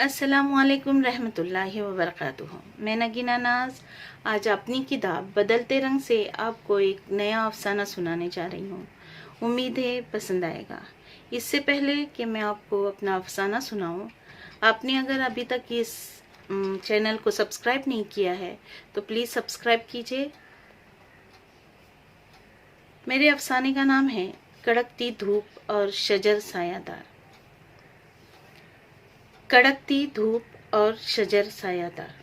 अस्सलामुअलैकुम रहमतुल्लाहि व बरकातुहू। मैं नगीना नाज आज अपनी किताब बदलते रंग से आपको एक नया अफसाना सुनाने जा रही हूँ। उम्मीद है पसंद आएगा। इससे पहले कि मैं आपको अपना अफसाना सुनाऊँ, आपने अगर अभी तक इस चैनल को सब्सक्राइब नहीं किया है तो प्लीज़ सब्सक्राइब कीजिए। मेरे अफसाने का नाम है कड़कती धूप और शजर सायादार। कड़कती धूप और शजर सायादार।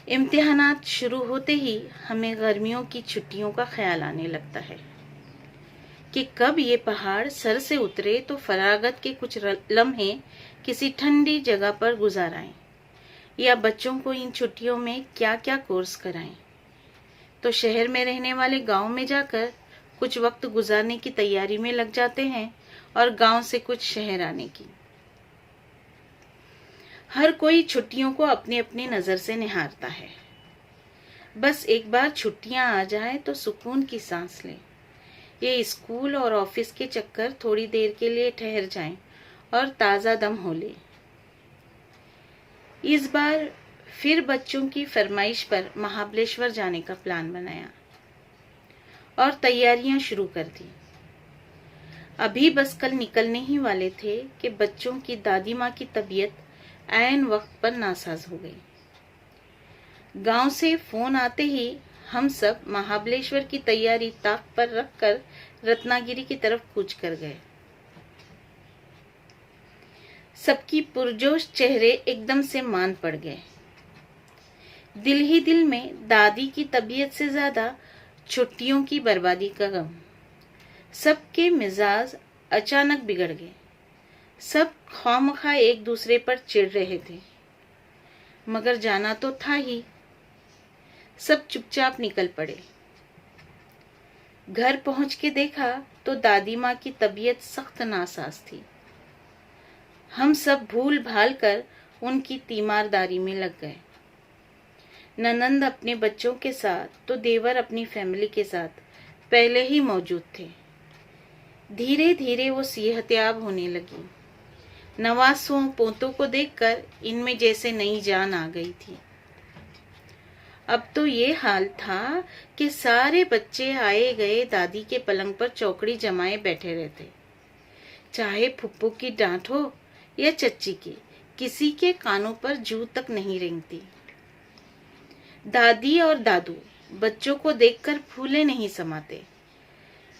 इम्तिहानात शुरू होते ही हमें गर्मियों की छुट्टियों का ख्याल आने लगता है कि कब ये पहाड़ सर से उतरे तो फरागत के कुछ लम्हे किसी ठंडी जगह पर गुजाराएं, या बच्चों को इन छुट्टियों में क्या क्या कोर्स कराएं। तो शहर में रहने वाले गांव में जाकर कुछ वक्त गुजारने की तैयारी में लग जाते हैं और गांव से कुछ शहर आने की। हर कोई छुट्टियों को अपनी अपनी नजर से निहारता है। बस एक बार छुट्टियां आ जाए तो सुकून की सांस ले। ये स्कूल और ऑफिस के चक्कर थोड़ी देर के लिए ठहर जाएं और ताजा दम हो ले। इस बार फिर बच्चों की फरमाइश पर महाबलेश्वर जाने का प्लान बनाया और तैयारियां शुरू कर दी। अभी बस कल निकलने ही वाले थे कि बच्चों की दादी माँ की तबीयत ऐन वक्त पर नासाज हो गई। गांव से फोन आते ही हम सब महाबलेश्वर की तैयारी ताक पर रखकर रत्नागिरी की तरफ कूच कर गए। सबकी पुरजोश चेहरे एकदम से मान पड़ गए। दिल ही दिल में दादी की तबीयत से ज्यादा छुट्टियों की बर्बादी का गम। सबके मिजाज अचानक बिगड़ गए। सब खामखा एक दूसरे पर चिढ़ रहे थे, मगर जाना तो था ही। सब चुपचाप निकल पड़े। घर पहुंच के देखा तो दादी माँ की तबीयत सख्त नासाज थी। हम सब भूल भाल कर उनकी तीमारदारी में लग गए। ननंद अपने बच्चों के साथ तो देवर अपनी फैमिली के साथ पहले ही मौजूद थे। धीरे धीरे वो सेहतयाब होने लगी। नवासों पोतों को देखकर इनमें जैसे नई जान आ गई थी। अब तो ये हाल था कि सारे बच्चे आए गए दादी के पलंग पर चौकड़ी जमाए बैठे रहते। चाहे फुप्पू की डांट हो या चच्ची की, किसी के कानों पर जू तक नहीं रेंगती। दादी और दादू बच्चों को देखकर फूले नहीं समाते।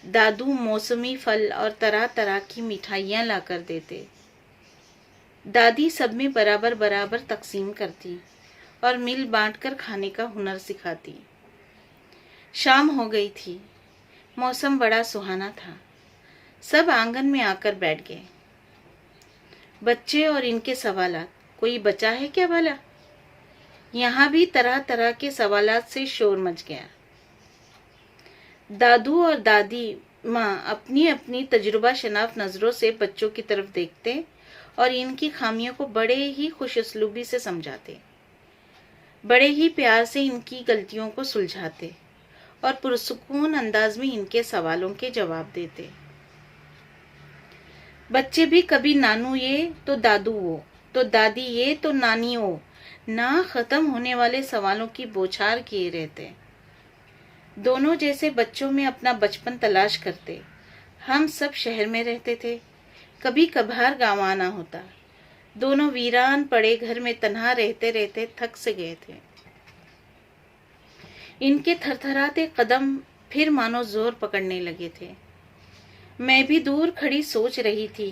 दादू मौसमी फल और तरह तरह की मिठाइयां लाकर देते। दादी सब में बराबर बराबर तकसीम करती और मिल बांटकर खाने का हुनर सिखाती। शाम हो गई थी। मौसम बड़ा सुहाना था। सब आंगन में आकर बैठ गए। बच्चे और इनके सवालात, कोई बचा है क्या भला? यहाँ भी तरह तरह के सवालात से शोर मच गया। दादू और दादी माँ अपनी अपनी तजुर्बा शनाफ नजरों से बच्चों की तरफ देखते और इनकी खामियों को बड़े ही खुशउस्लूबी से समझाते, बड़े ही प्यार से इनकी गलतियों को सुलझाते और पुरसुकून अंदाज में इनके सवालों के जवाब देते। बच्चे भी कभी नानू ये तो दादू वो, तो दादी ये तो नानी वो, ना खत्म होने वाले सवालों की बौछार किए रहते। दोनों जैसे बच्चों में अपना बचपन तलाश करते। हम सब शहर में रहते थे, कभी कभार गांव आना होता। दोनों वीरान पड़े घर में तन्हा रहते रहते थक से गए थे। इनके थरथराते कदम फिर मानो जोर पकड़ने लगे थे। मैं भी दूर खड़ी सोच रही थी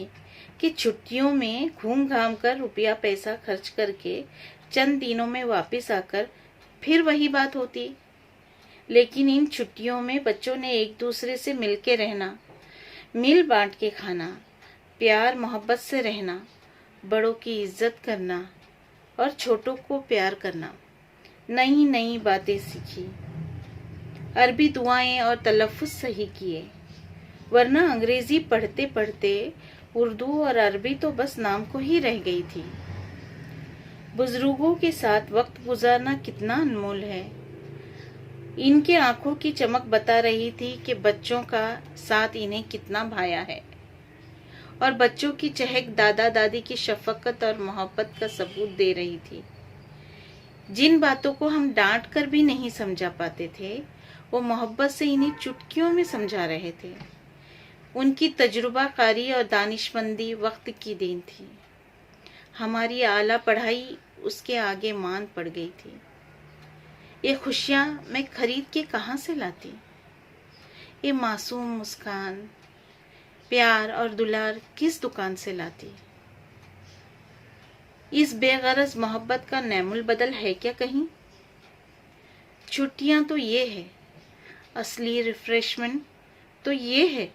कि छुट्टियों में घूम घाम कर रुपया पैसा खर्च करके चंद दिनों में वापस आकर फिर वही बात होती। लेकिन इन छुट्टियों में बच्चों ने एक दूसरे से मिलके रहना, मिल बांट के खाना, प्यार मोहब्बत से रहना, बड़ों की इज्जत करना और छोटों को प्यार करना, नई नई बातें सीखी। अरबी दुआएं और तलफ़्फ़ुज़ सही किए, वरना अंग्रेजी पढ़ते पढ़ते उर्दू और अरबी तो बस नाम को ही रह गई थी। बुजुर्गों के साथ वक्त गुजारना कितना अनमोल है। इनके आंखों की चमक बता रही थी कि बच्चों का साथ इन्हें कितना भाया है और बच्चों की चहक दादा दादी की शफकत और मोहब्बत का सबूत दे रही थी। जिन बातों को हम डांट कर भी नहीं समझा पाते थे, वो मोहब्बत से इन्हीं चुटकियों में समझा रहे थे। उनकी तजुर्बाकारी और दानिशमंदी वक्त की देन थी। हमारी आला पढ़ाई उसके आगे मान पड़ गई थी। ये खुशियाँ मैं खरीद के कहाँ से लाती? ये मासूम मुस्कान, प्यार और दुलार किस दुकान से लाती? इस बेगरज मोहब्बत का नैमुल बदल है क्या कहीं? छुट्टियां तो ये है, असली रिफ्रेशमेंट तो ये है।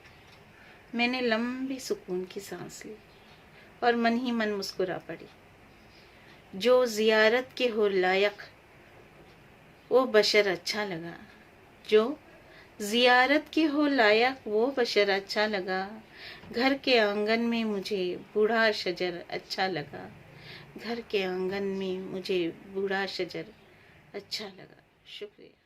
मैंने लंबी सुकून की सांस ली और मन ही मन मुस्कुरा पड़ी। जो जियारत के हो लायक वो बशर अच्छा लगा, जो जियारत के हो लायक वो बशर अच्छा लगा। घर के आंगन में मुझे बूढ़ा शजर अच्छा लगा, घर के आंगन में मुझे बूढ़ा शजर अच्छा लगा। शुक्रिया।